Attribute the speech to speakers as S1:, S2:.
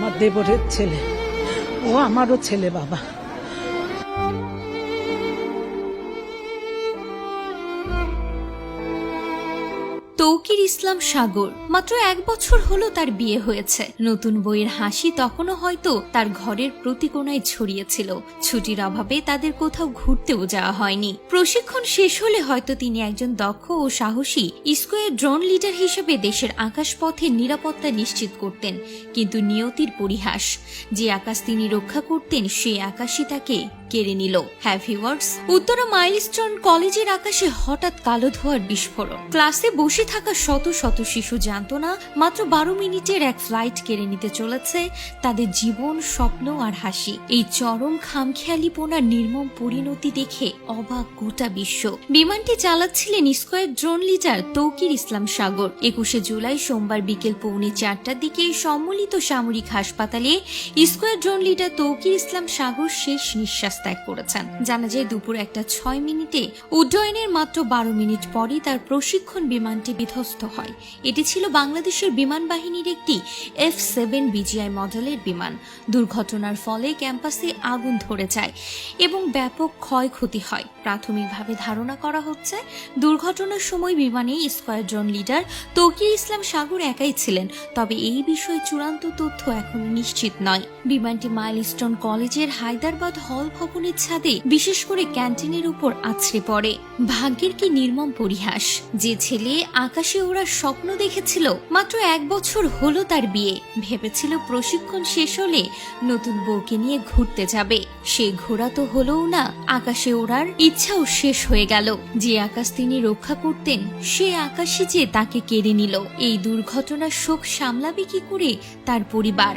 S1: আমার দেবরের ছেলে, ও আমারও ছেলে বাবা।
S2: তৌকির ইসলাম সাগর মাত্র 1 বছর হলো তার বিয়ে হয়েছে। নতুন বইয়ের হাসি তখনও হয়তো তার ঘরের প্রতি কোণায় ছড়িয়েছিল। ছুটির অভাবে তাদের কোথাও ঘুরতেও যাওয়া হয়নি। প্রশিক্ষণ শেষ হলে হয়তো তিনি একজন দক্ষ ও সাহসী স্কোয়ার ড্রোন লিডার হিসেবে দেশের আকাশপথের নিরাপত্তা নিশ্চিত করতেন। কিন্তু নিয়তির পরিহাস, যে আকাশ তিনি রক্ষা করতেন সেই আকাশই তাকে কেড়ে নিল। ভিউয়ার্স, উত্তরা মাইলস্টোন কলেজের আকাশে হঠাৎ কালো ধোঁয়ার বিস্ফোরণ। ক্লাসে বসে থাকা শত শত শিশু জানত না মাত্র 12 মিনিটের এক ফ্লাইট কেড়ে নিতে চলেছে তাদের জীবন, স্বপ্ন আর হাসি। এই চরম খামখেয়ালিপনার নির্মম পরিণতি দেখে অবাক গোটা বিশ্ব। বিমানটি চালাচ্ছিলেন স্কোয়ার ড্রোন লিডার তৌকির ইসলাম সাগর। 21 জুলাই সোমবার বিকেল 3:45টার দিকে সম্মিলিত সামরিক হাসপাতালে স্কোয়ার ড্রোন লিডার তৌকির ইসলাম সাগর শেষ নিঃশ্বাস ত্যাগ করেছেন। জানা যায় দুপুর 1:06 উড্ডয়নের মাত্র 12 মিনিট পরই তার প্রশিক্ষণ বিমানটি বিধ্বস্ত হয়। এটি ছিল বাংলাদেশের বিমান বাহিনীর একটি F-7 BGI মডেলের বিমান। দুর্ঘটনার ফলে ক্যাম্পাসে আগুন ধরে যায় এবং ব্যাপক ক্ষয়ক্ষতি হয়। প্রাথমিকভাবে ধারণা করা হচ্ছে দুর্ঘটনার সময় বিমানে স্কোয়াড্রন লিডার তৌকির ইসলাম সাগর একাই ছিলেন। তবে এই বিষয়ে চূড়ান্ত তথ্য এখনো নিশ্চিত নয়। বিমানটি মাইলস্টোন কলেজের হায়দ্রাবাদ হল ভবনের ছাদে, বিশেষ করে ক্যান্টিনের উপর আছড়ে পড়ে। ভাগ্যের কি নির্মম পরিহাস! যে ছেলে আকাশে ওড়ার স্বপ্ন দেখেছিল, মাত্র 1 বছর হলো তার বিয়ে, ভেবেছিল প্রশিক্ষণ শেষ হলে নতুন বউকে নিয়ে ঘুরতে যাবে। সে ঘোরা তো হলোও না, আকাশে ওড়ার ইচ্ছাও শেষ হয়ে গেল। যে আকাশ তিনি রক্ষা করতেন সে আকাশই যে তাকে কেড়ে নিল। এই দুর্ঘটনার শোক সামলাবে কি করে তার পরিবার?